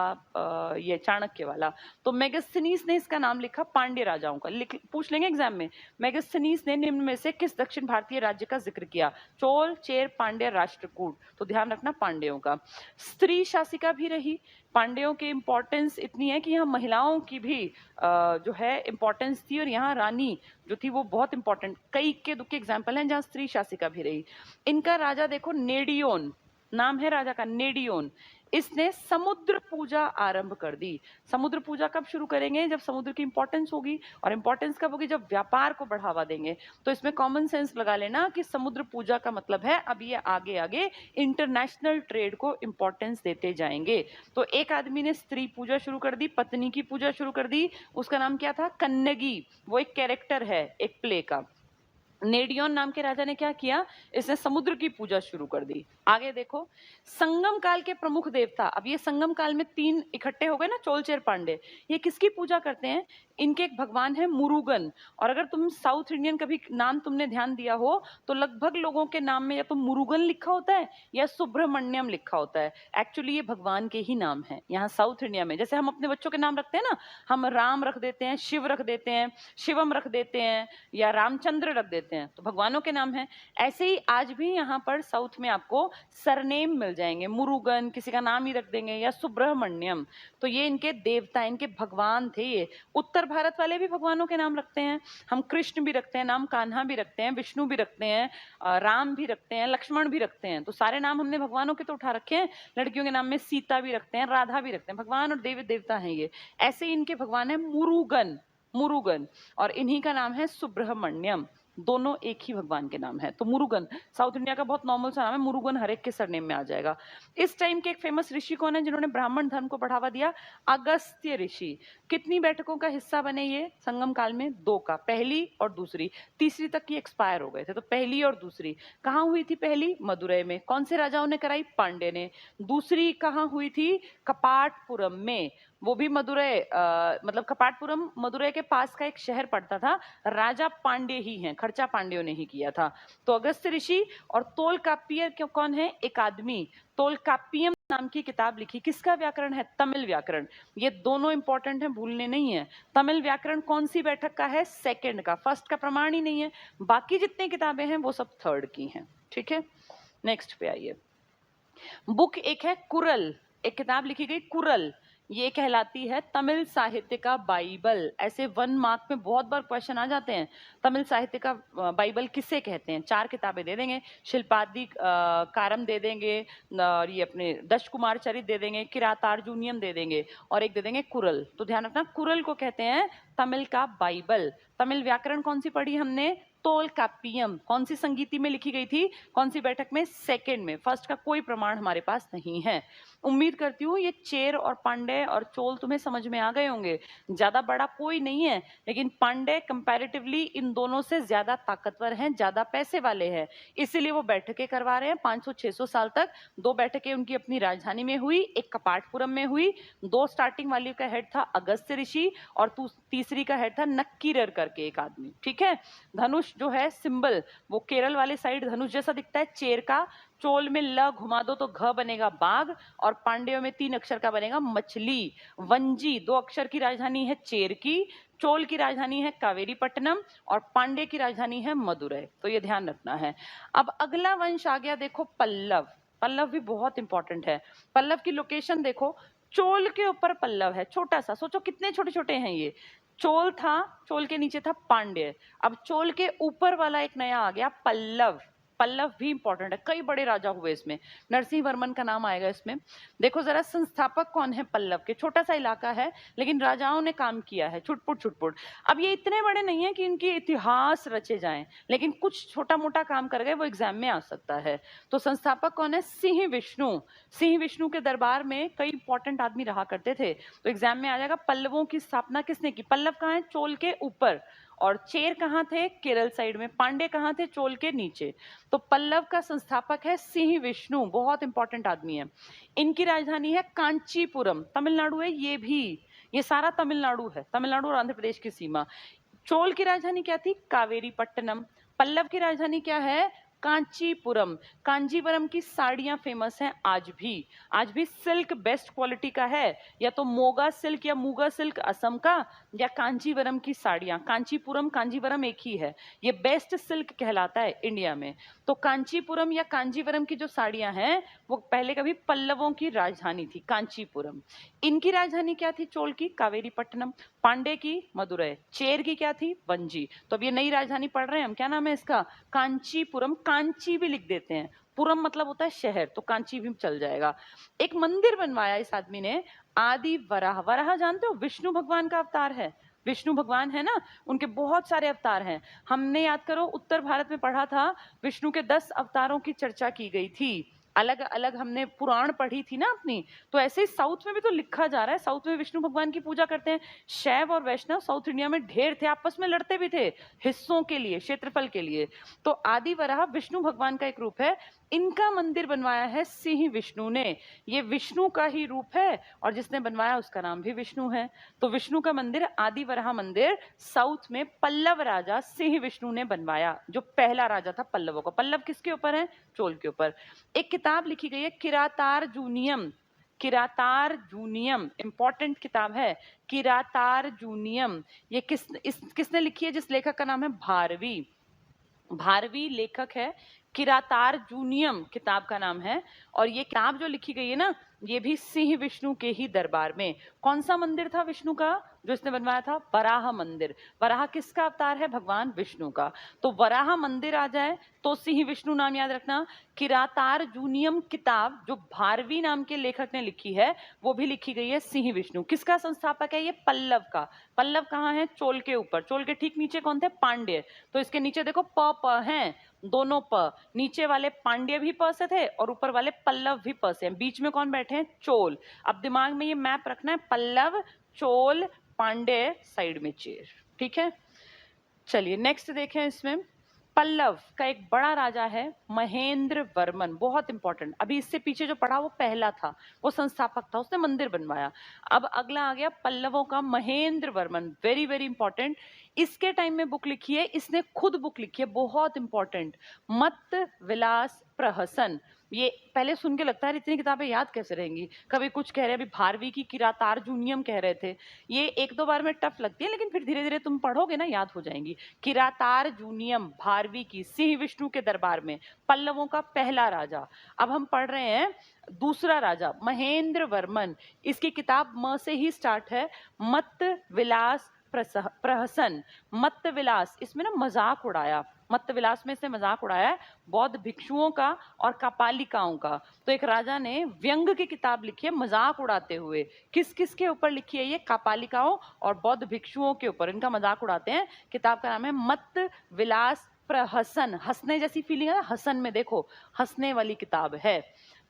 ये चाणक्य वाला। तो मेगस्थनीज ने इसका नाम लिखा पांड्य राजाओं का। पूछ लेंगे एग्जाम में, मेगस्थनीज ने निम्न में से किस दक्षिण भारतीय राज्य का जिक्र किया? चोल, चेर, पांड्य, राष्ट्रकूट। तो ध्यान रखना पांड्यों का। स्त्री शासिका भी रही। पांड्यों की इंपॉर्टेंस इतनी है कि यहाँ महिलाओं की भी जो है इंपॉर्टेंस थी, और यहाँ रानी जो थी वो बहुत इंपॉर्टेंट, कई इक्के दुक्के एग्जाम्पल हैं जहाँ स्त्री शासिका भी रही। इनका राजा देखो नेडियोन, नाम है राजा का नेडियोन। इसने समुद्र पूजा आरंभ कर दी। समुद्र पूजा कब शुरू करेंगे? जब समुद्र की इंपॉर्टेंस होगी, और इंपॉर्टेंस कब होगी? जब व्यापार को बढ़ावा देंगे। तो इसमें कॉमन सेंस लगा लेना कि समुद्र पूजा का मतलब है अब ये आगे आगे इंटरनेशनल ट्रेड को इंपॉर्टेंस देते जाएंगे। तो एक आदमी ने स्त्री पूजा शुरू कर दी, पत्नी की पूजा शुरू कर दी, उसका नाम क्या था? कन्नगी। वो एक कैरेक्टर है एक प्ले का। नेडियोन नाम के राजा ने क्या किया? इसने समुद्र की पूजा शुरू कर दी। आगे देखो, संगम काल के प्रमुख देवता, अब ये संगम काल में 3 इकट्ठे हो गए ना, चोल, चेर, पांडे, ये किसकी पूजा करते हैं? इनके एक भगवान है मुरुगन। और अगर तुम साउथ इंडियन कभी नाम तुमने ध्यान दिया हो तो लगभग लोगों के नाम में या तो मुरुगन लिखा होता है या सुब्रमण्यम लिखा होता है। एक्चुअली ये भगवान के ही नाम है यहाँ साउथ इंडिया में। जैसे हम अपने बच्चों के नाम रखते हैं ना, हम राम रख देते हैं, शिव रख देते हैं, शिवम रख देते हैं, या रामचंद्र रख देते हैं, लेते हैं तो भगवानों के नाम हैं। ऐसे ही आज भी यहाँ पर साउथ में आपको सरनेम मिल जाएंगे, मुरुगन किसी का नाम ही रख देंगे, या सुब्रह्मण्यम, तो ये इनके देवता, इनके भगवान थे ये। उत्तर भारत वाले भी भगवानों के नाम रखते हैं, हम कृष्ण भी रखते हैं नाम, कान्हा भी रखते हैं, विष्णु भी रखते हैं, राम भी रखते हैं, लक्ष्मण भी रखते हैं, तो सारे नाम हमने भगवानों के तो उठा रखे हैं। लड़कियों के नाम में सीता भी रखते हैं, राधा भी रखते हैं, भगवान और देवी देवता हैं ये। ऐसे इनके भगवान है मुरुगन, मुरुगन, और इन्हीं का नाम है सुब्रह्मण्यम, दोनों एक ही भगवान के नाम है। तो मुरुगन साउथ इंडिया का बहुत नॉर्मल सा नाम है, मुरुगन हर एक के सरनेम में आ जाएगा। इस टाइम के एक फेमस ऋषि कौन है जिन्होंने ब्राह्मण धर्म को बढ़ावा दिया? अगस्त्य ऋषि। कितनी बैठकों का हिस्सा बने ये संगम काल में? 2 का, पहली और दूसरी। तीसरी तक की एक्सपायर हो गए थे, तो पहली और दूसरी कहाँ हुई थी? पहली मदुरै में, कौन से राजाओं ने कराई? पांडे ने। दूसरी कहाँ हुई थी? कपाटपुरम में, वो भी मदुरै, मतलब कपाटपुरम मदुरै के पास का एक शहर पड़ता था, राजा पांडे ही हैं, खर्चा पांड्यों ने ही किया था। तो अगस्त्य ऋषि और तोलकाप्पियर क्यों कौन है? एक आदमी, तोलकाप्पियम नाम की किताब लिखी, किसका व्याकरण है? तमिल व्याकरण। ये दोनों इंपॉर्टेंट है, भूलने नहीं है। तमिल व्याकरण कौन सी बैठक का है? सेकंड का, फर्स्ट का प्रमाण ही नहीं है। बाकी जितने किताबें हैं वो सब थर्ड की हैं, ठीक है। नेक्स्ट पे आइए। बुक एक है कुरल, एक किताब लिखी गई कुरल, ये कहलाती है तमिल साहित्य का बाइबल। ऐसे 1 मार्क में बहुत बार क्वेश्चन आ जाते हैं, तमिल साहित्य का बाइबल किसे कहते हैं? 4 किताबें दे देंगे, शिल्पादि कारम दे देंगे, और ये अपने दश कुमार चरित दे देंगे, किरातार्जुनियम दे देंगे, और एक दे देंगे कुरल। तो ध्यान रखना, कुरल को कहते हैं तमिल का बाइबल। तमिल व्याकरण कौन सी पढ़ी हमने? तोलकाप्पियम। कौन सी संगीति में लिखी गई थी? कौन सी बैठक में? सेकंड में। फर्स्ट का कोई प्रमाण हमारे पास नहीं है। उम्मीद करती हूँ ये चेर और पांडे और चोल तुम्हें समझ में आ गए होंगे। ज्यादा बड़ा कोई नहीं है, लेकिन पांडे कंपैरेटिवली इन दोनों से ज्यादा ताकतवर हैं, ज्यादा पैसे वाले हैं, इसीलिए वो बैठकें करवा रहे हैं 500-600 साल तक। 2 बैठकें उनकी अपनी राजधानी में हुई, एक कपाटपुरम में हुई। 2 स्टार्टिंग वाली का हेड था अगस्त्य ऋषि, और तीसरी का हेड था नक्कीरर करके एक आदमी, ठीक है। धनुष जो है सिंबल, वो केरल वाले साइड धनुष जैसा दिखता है, चेर का। चोल में ल घुमा दो तो घ बनेगा बाघ, और पांड्यों में 3 अक्षर का बनेगा मछली। वंजी 2 अक्षर की राजधानी है चेर की, चोल की राजधानी है कावेरीपट्टनम, और पांड्य की राजधानी है मदुरै। तो ये ध्यान रखना है। अब अगला वंश आ गया, देखो पल्लव। पल्लव भी बहुत इंपॉर्टेंट है। पल्लव की लोकेशन देखो, चोल के ऊपर पल्लव है, छोटा सा, सोचो कितने छोटे छोटे हैं ये। चोल था, चोल के नीचे था पांड्य, अब चोल के ऊपर वाला एक नया आ गया पल्लव। पल्लव भी इंपॉर्टेंट है, कई बड़े राजा हुए इसमें, नरसिंह वर्मन का नाम आएगा इसमें। देखो जरा संस्थापक कौन है पल्लव के? छोटा सा इलाका है, लेकिन राजाओं ने काम किया है, छुटपुट छुटपुट। अब ये इतने बड़े नहीं है कि इनके इतिहास रचे जाएं, लेकिन कुछ छोटा मोटा काम कर गए, वो एग्जाम में आ सकता है। तो संस्थापक कौन है? सिंह विष्णु। सिंह विष्णु के दरबार में कई इंपॉर्टेंट आदमी रहा करते थे, तो एग्जाम में आ जाएगा। पल्लवों की स्थापना किसने की? पल्लव कहाँ है? चोल के ऊपर। और चेर कहाँ थे? केरल साइड में। पांडे कहाँ थे? चोल के नीचे। तो पल्लव का संस्थापक है सिंह विष्णु, बहुत इंपॉर्टेंट आदमी है। इनकी राजधानी है कांचीपुरम, तमिलनाडु है ये भी, ये सारा तमिलनाडु है, तमिलनाडु और आंध्र प्रदेश की सीमा। चोल की राजधानी क्या थी? कावेरीपट्टनम। पल्लव की राजधानी क्या है? कांचीपुरम। कांजीवरम की साड़ियां फेमस हैं आज भी। आज भी सिल्क बेस्ट क्वालिटी का है, या तो मोगा सिल्क या मूगा सिल्क असम का, या कांजीवरम की साड़ियां। कांचीपुरम कांजीवरम एक ही है, ये बेस्ट सिल्क कहलाता है इंडिया में। तो कांचीपुरम या कांजीवरम की जो साड़ियां हैं, वो पहले कभी पल्लवों की राजधानी थी, कांचीपुरम। इनकी राजधानी क्या थी? चोल की कावेरीपट्टनम, पांडे की मदुरै, चेर की क्या थी? वंजी। तो अब ये नई राजधानी पढ़ रहे हैं हम, क्या नाम है इसका? कांचीपुरम। कांची भी लिख देते हैं, पुरम मतलब होता है शहर, तो कांची भी चल जाएगा। एक मंदिर बनवाया इस आदमी ने, आदि वराह। वराह जानते हो? विष्णु भगवान का अवतार है, विष्णु भगवान है ना, उनके बहुत सारे अवतार हैं। हमने याद करो उत्तर भारत में पढ़ा था, विष्णु के 10 अवतारों की चर्चा की गई थी, अलग अलग हमने पुराण पढ़ी थी ना अपनी। तो ऐसे ही साउथ में भी तो लिखा जा रहा है, साउथ में विष्णु भगवान की पूजा करते हैं। शैव और वैष्णव साउथ इंडिया में ढेर थे, आपस में लड़ते भी थे हिस्सों के लिए, क्षेत्रफल के लिए। तो आदि वराह विष्णु भगवान का एक रूप है, इनका मंदिर बनवाया है सिंह विष्णु ने। ये विष्णु का ही रूप है, और जिसने बनवाया उसका नाम भी विष्णु है। तो विष्णु का मंदिर, आदि वराह मंदिर, साउथ में पल्लव राजा सिंह विष्णु ने बनवाया, जो पहला राजा था पल्लवों का। पल्लव किसके ऊपर है? चोल के ऊपर। एक किताब लिखी गई है किरातार्जुनियम, किरातार्जुनियम इंपॉर्टेंट किताब है, किरातार्जुनियम। ये किसने लिखी है? जिस लेखक का नाम है भारवी। भारवी लेखक है, किरातार्जुनीयम किताब का नाम है। और ये किताब जो लिखी गई है ना, ये भी सिंह विष्णु के ही दरबार में। कौन सा मंदिर था विष्णु का जो इसने बनवाया था? वराह मंदिर। वराह किसका अवतार है? भगवान विष्णु का। तो वराह मंदिर आ जाए तो सिंह विष्णु नाम याद रखना। किरातार्जुनीयम किताब जो भारवी नाम के लेखक ने लिखी है, वो भी लिखी गई है सिंह विष्णु। किसका संस्थापक है? ये पल्लव का। पल्लव कहाँ है? चोल के ऊपर। चोल के ठीक नीचे कौन थे? पांड्य। तो इसके नीचे देखो प हैं, दोनों प। नीचे वाले पांड्य भी प से थे और ऊपर वाले पल्लव भी प से हैं। बीच में कौन बैठे हैं? चोल। अब दिमाग में ये मैप रखना है, पल्लव, चोल, पांड्य, साइड में चेर। ठीक है, चलिए नेक्स्ट देखें। इसमें पल्लव का एक बड़ा राजा है महेंद्र वर्मन, बहुत इंपॉर्टेंट। अभी इससे पीछे जो पढ़ा वो पहला था, वो संस्थापक था, उसने मंदिर बनवाया। अब अगला आ गया पल्लवों का Mahendra Varman, very very important. इसके टाइम में बुक लिखी है, इसने खुद बुक लिखी है, बहुत इंपॉर्टेंट, मत्त विलास प्रहसन। ये पहले सुन के लगता है इतनी किताबें याद कैसे रहेंगी। कभी कुछ कह रहे हैं, अभी भारवी की किरातार्जुनीयम कह रहे थे। ये एक दो बार में टफ लगती है, लेकिन फिर धीरे धीरे तुम पढ़ोगे ना, याद हो जाएंगी। किरातार्जुनीयम भारवी की, सिंह विष्णु के दरबार में, पल्लवों का पहला राजा। अब हम पढ़ रहे हैं दूसरा राजा महेंद्र वर्मन। इसकी किताब म से ही स्टार्ट है, मत्त विलास प्रहसन। मत्त विलास, इसमें ना मजाक उड़ाया, मत्त विलास में इसने मजाक उड़ाया है बौद्ध भिक्षुओं का और कपालिकाओं का। तो एक राजा ने व्यंग की किताब लिखी है मजाक उड़ाते हुए। किस किस के ऊपर लिखी है ये? कपालिकाओं और बौद्ध भिक्षुओं के ऊपर, इनका मजाक उड़ाते हैं। किताब का नाम है मत्त विलास प्रहसन। हंसने जैसी फीलिंग है ना, हसन में देखो, हंसने वाली किताब है।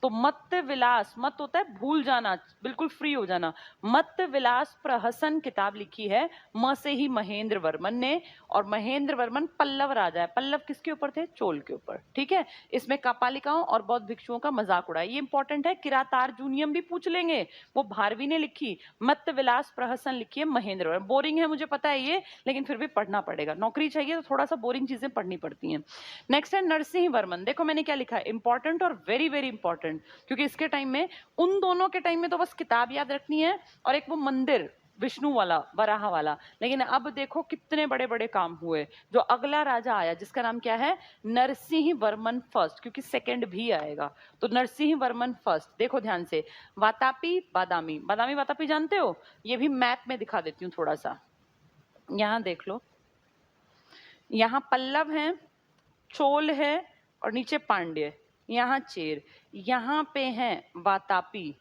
तो मत्त विलास, मत होता है भूल जाना, बिल्कुल फ्री हो जाना। मत्त विलास प्रहसन किताब लिखी है म से ही महेंद्र वर्मन ने। और महेंद्र वर्मन पल्लव राजा है। पल्लव किसके ऊपर थे? चोल के ऊपर। ठीक है, इसमें कपालिकाओं और बौद्ध भिक्षुओं का मजाक उड़ाया, ये इंपॉर्टेंट है। किरातार्जुनीयम भी पूछ लेंगे, वो भारवी ने लिखी। मत्त विलास प्रहसन लिखी है महेंद्र वर्मन। बोरिंग है मुझे पता है ये, लेकिन फिर भी पढ़ना पड़ेगा, नौकरी चाहिए तो थोड़ा सा बोरिंग चीजें पढ़नी पड़ती हैं। नेक्स्ट है नरसिंह वर्मन। देखो मैंने क्या लिखा है, इंपॉर्टेंट और वेरी वेरी इंपॉर्टेंट, क्योंकि इसके टाइम में, उन दोनों के टाइम में तो बस किताब याद रखनी है और एक वो मंदिर विष्णु वाला, वराह वाला। लेकिन अब देखो कितने बड़े बड़े काम हुए। जो अगला राजा आया जिसका नाम क्या है? नरसिंह वर्मन फर्स्ट, क्योंकि सेकंड भी आएगा। तो नरसिंह वर्मन फर्स्ट, देखो ध्यान से, वातापी बादामी। बादामी वातापी जानते हो? ये भी मैप में दिखा देती हूँ थोड़ा सा, यहां देख लो। यहाँ पल्लव है, चोल है और नीचे पांड्य, यहाँ चेर। यहाँ पे हैं वातापी,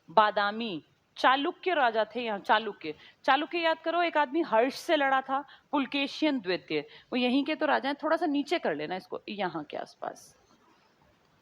बादामी, चालुक्य राजा थे यहाँ। चालुक्य, चालुक्य याद करो, एक आदमी हर्ष से लड़ा था, पुलकेशियन द्वितीय, वो यहीं के तो राजा हैं। थोड़ा सा नीचे कर लेना इसको, यहाँ के आसपास।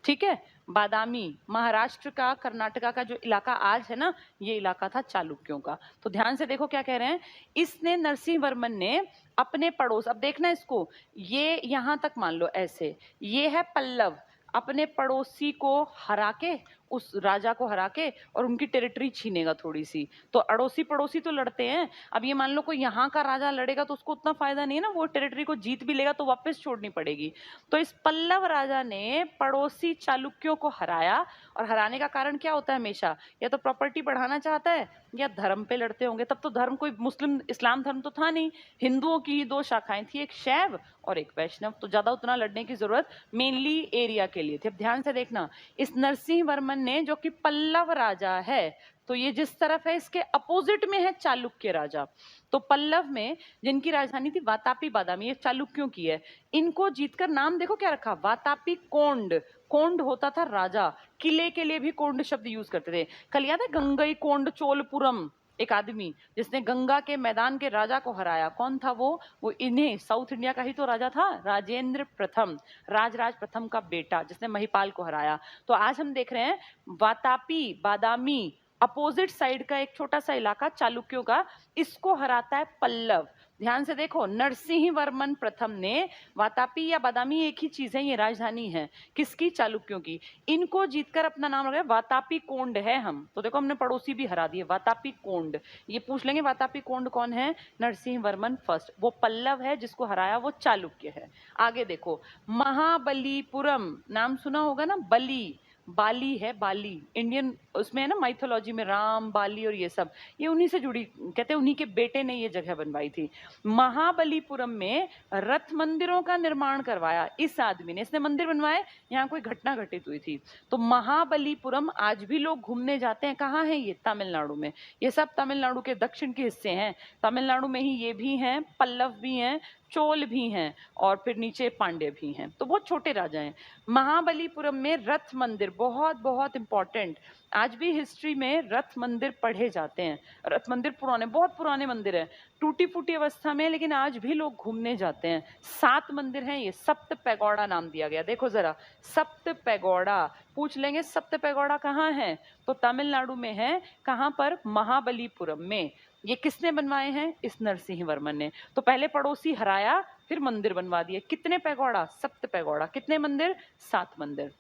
ठीक है, बादामी महाराष्ट्र का, कर्नाटका का जो इलाका आज है ना, ये इलाका था चालुक्यों का। तो ध्यान से देखो क्या कह रहे हैं, इसने नरसिंह वर्मन ने अपने पड़ोस, अब देखना इसको, ये यहां तक मान लो ऐसे, ये है पल्लव, अपने पड़ोसी को हरा के, उस राजा को हरा के और उनकी टेरिटरी छीनेगा थोड़ी सी। तो अड़ोसी पड़ोसी तो लड़ते हैं। अब ये मान लो कोई यहाँ का राजा लड़ेगा तो उसको उतना फायदा नहीं है ना, वो टेरिटरी को जीत भी लेगा तो वापस छोड़नी पड़ेगी। तो इस पल्लव राजा ने पड़ोसी चालुक्यों को हराया। और हराने का कारण क्या होता है हमेशा? या तो प्रॉपर्टी बढ़ाना चाहता है या धर्म पे लड़ते होंगे। तब तो धर्म कोई मुस्लिम इस्लाम धर्म तो था नहीं, हिंदुओं की ही दो शाखाएं थी, एक शैव और एक वैष्णव। तो ज्यादा उतना लड़ने की जरूरत मेनली एरिया के लिए थी। अब ध्यान से देखना, इस नरसिंह वर्मन ने, जो कि पल्लव राजा है, तो ये जिस तरफ है इसके अपोजिट में है चालुक्य राजा। तो पल्लव में जिनकी राजधानी थी वातापी बादामी, ये चालुक्यों की है, इनको जीतकर नाम देखो क्या रखा, वातापी कोंड। कोंड होता था राजा, किले के लिए भी कोंड शब्द यूज करते थे। कल याद है गंगई कोंड चोलपुरम, एक आदमी जिसने गंगा के मैदान के राजा को हराया, कौन था वो इन्हें, साउथ इंडिया का ही तो राजा था, राजेंद्र प्रथम, राजराज प्रथम का बेटा, जिसने महिपाल को हराया। तो आज हम देख रहे हैं वातापी बादामी, अपोजिट साइड का एक छोटा सा इलाका चालुक्यों का, इसको हराता है पल्लव। ध्यान से देखो, नरसिंह वर्मन प्रथम ने, वातापी या बादामी एक ही चीज है, ये राजधानी है किसकी? चालुक्यों की। इनको जीतकर अपना नाम रखा वातापी कोंड है हम। तो देखो हमने पड़ोसी भी हरा दिए, वातापी कोंड। ये पूछ लेंगे वातापी कोंड कौन है? नरसिंह वर्मन फर्स्ट। वो पल्लव है, जिसको हराया वो चालुक्य है। आगे देखो, महाबलीपुरम, नाम सुना होगा ना, बली, बाली है, बाली इंडियन उसमें है ना, माइथोलॉजी में राम, बाली और ये सब, ये उन्हीं से जुड़ी, कहते हैं उन्हीं के बेटे ने ये जगह बनवाई थी। महाबलीपुरम में रथ मंदिरों का निर्माण करवाया इस आदमी ने, इसने मंदिर बनवाए, यहाँ कोई घटना घटित हुई थी। तो महाबलीपुरम आज भी लोग घूमने जाते हैं। कहाँ है ये? तमिलनाडु में। ये सब तमिलनाडु के दक्षिण के हिस्से हैं। तमिलनाडु में ही ये भी हैं, पल्लव भी हैं, चोल भी हैं और फिर नीचे पांड्य भी हैं। तो बहुत छोटे राजा हैं। महाबलीपुरम में रथ मंदिर बहुत बहुत इंपॉर्टेंट, आज भी हिस्ट्री में रथ मंदिर पढ़े जाते हैं। रथ मंदिर पुराने, बहुत पुराने मंदिर है, टूटी फूटी अवस्था में, लेकिन आज भी लोग घूमने जाते हैं। 7 मंदिर हैं ये, सप्त पैगोडा नाम दिया गया। देखो जरा, सप्त पैगोडा पूछ लेंगे, सप्त पैगोडा कहाँ है? तो तमिलनाडु में है। कहाँ पर? महाबलीपुरम में। ये किसने बनवाए हैं? इस नरसिंह वर्मन ने। तो पहले पड़ोसी हराया, फिर मंदिर बनवा दिए। कितने पैगोडा? सप्त पैगोडा। कितने मंदिर? 7 मंदिर।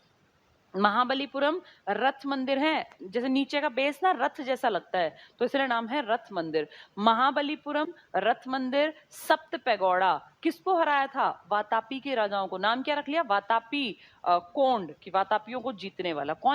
महाबलीपुरम रथ मंदिर है, जैसे नीचे का बेस ना रथ जैसा लगता है, तो इसलिए नाम है रथ मंदिर। महाबलीपुरम रथ मंदिर, सप्त पैगोडा। किसको हराया था? वातापी के राजाओं को। नाम क्या रख लिया? वातापी कोंड, कि वातापियों को जीतने वाला। कौन